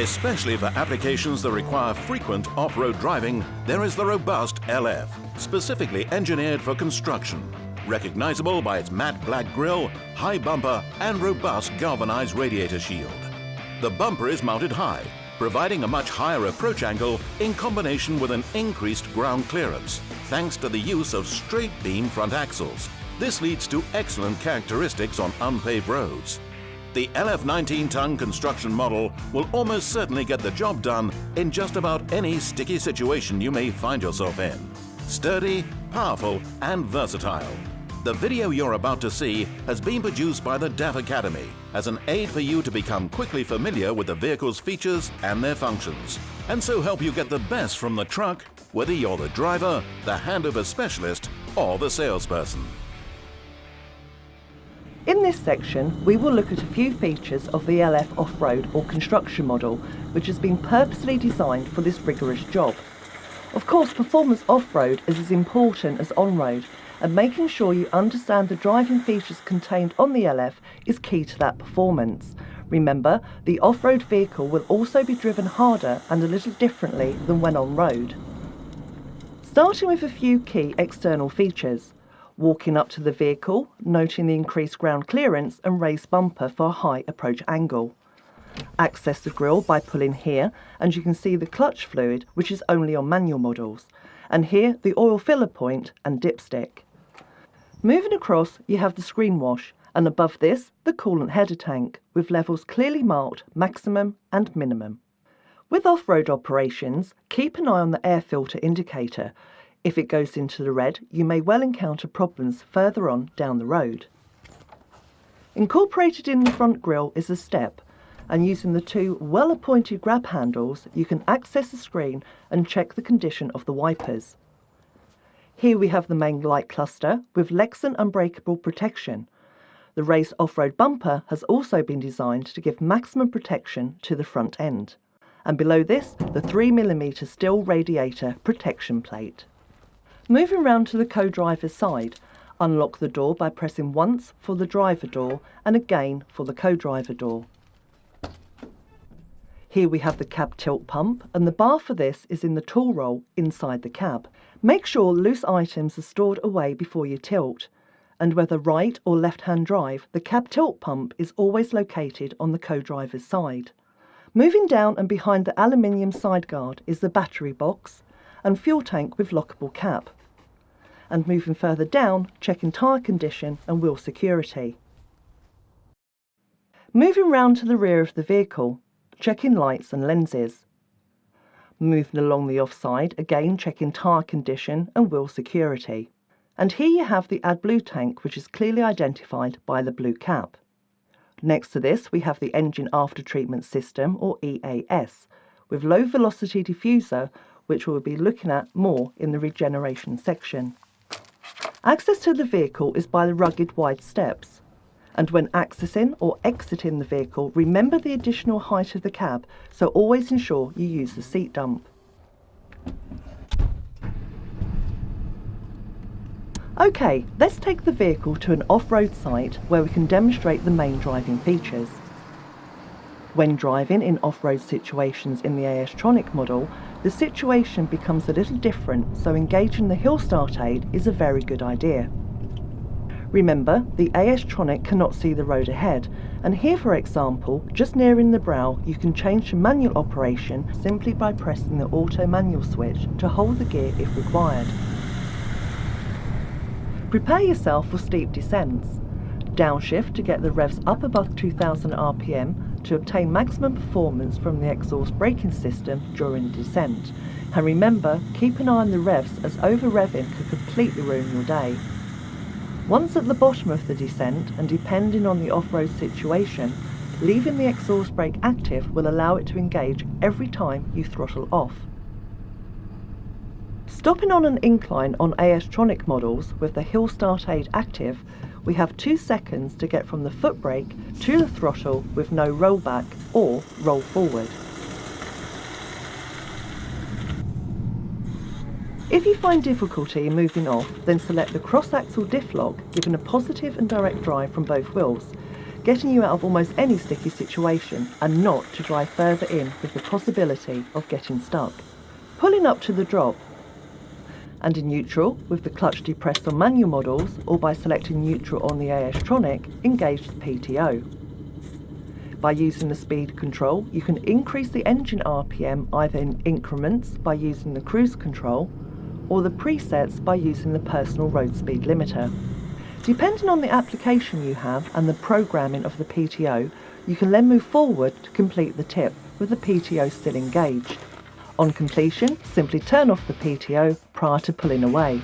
Especially for applications that require frequent off-road driving, there is the robust LF, specifically engineered for construction. Recognizable by its matte black grille, high bumper and robust galvanized radiator shield. The bumper is mounted high, providing a much higher approach angle in combination with an increased ground clearance, thanks to the use of straight beam front axles. This leads to excellent characteristics on unpaved roads. The LF 19-ton construction model will almost certainly get the job done in just about any sticky situation you may find yourself in. Sturdy, powerful and versatile. The video you're about to see has been produced by the DAF Academy as an aid for you to become quickly familiar with the vehicle's features and their functions, and so help you get the best from the truck, whether you're the driver, the handover specialist or the salesperson. In this section, we will look at a few features of the LF off-road or construction model, which has been purposely designed for this rigorous job. Of course, performance off-road is as important as on-road, and making sure you understand the driving features contained on the LF is key to that performance. Remember, the off-road vehicle will also be driven harder and a little differently than when on-road. Starting with a few key external features. Walking up to the vehicle, noting the increased ground clearance and raised bumper for a high approach angle. Access the grille by pulling here, and you can see the clutch fluid, which is only on manual models, and here the oil filler point and dipstick. Moving across, you have the screen wash, and above this the coolant header tank with levels clearly marked maximum and minimum. With off-road operations, keep an eye on the air filter indicator. If it goes into the red, you may well encounter problems further on down the road. Incorporated in the front grille is a step, and using the two well-appointed grab handles you can access the screen and check the condition of the wipers. Here we have the main light cluster with Lexan unbreakable protection. The raised off-road bumper has also been designed to give maximum protection to the front end. And below this, the 3mm steel radiator protection plate. Moving round to the co-driver's side, unlock the door by pressing once for the driver door and again for the co-driver door. Here we have the cab tilt pump, and the bar for this is in the tool roll inside the cab. Make sure loose items are stored away before you tilt, and whether right or left-hand drive, the cab tilt pump is always located on the co-driver's side. Moving down and behind the aluminium side guard is the battery box and fuel tank with lockable cap. And moving further down, checking tyre condition and wheel security. Moving round to the rear of the vehicle, checking lights and lenses. Moving along the offside, again checking tyre condition and wheel security. And here you have the AdBlue tank, which is clearly identified by the blue cap. Next to this we have the engine after treatment system, or EAS, with low velocity diffuser, which we'll be looking at more in the regeneration section. Access to the vehicle is by the rugged wide steps, and when accessing or exiting the vehicle, remember the additional height of the cab, so always ensure you use the seat dump. Okay, let's take the vehicle to an off-road site where we can demonstrate the main driving features. When driving in off-road situations in the AS-tronic model, the situation becomes a little different, so engaging the hill start aid is a very good idea. Remember, the AS-tronic cannot see the road ahead, and here for example, just nearing the brow, you can change to manual operation simply by pressing the auto manual switch to hold the gear if required. Prepare yourself for steep descents. Downshift to get the revs up above 2000 RPM to obtain maximum performance from the exhaust braking system during the descent. And remember, keep an eye on the revs, as over-revving could completely ruin your day. Once at the bottom of the descent, and depending on the off-road situation, leaving the exhaust brake active will allow it to engage every time you throttle off. Stopping on an incline on AS-tronic models with the hill start aid active, we have 2 seconds to get from the foot brake to the throttle with no rollback or roll forward. If you find difficulty in moving off, then select the cross-axle diff lock, giving a positive and direct drive from both wheels. getting you out of almost any sticky situation and not to drive further in with the possibility of getting stuck. Pulling up to the drop, and in neutral, with the clutch depressed on manual models or by selecting neutral on the AS-tronic, engage the PTO. By using the speed control, you can increase the engine RPM either in increments by using the cruise control or the presets by using the personal road speed limiter. Depending on the application you have and the programming of the PTO, you can then move forward to complete the tip with the PTO still engaged. On completion, simply turn off the PTO prior to pulling away.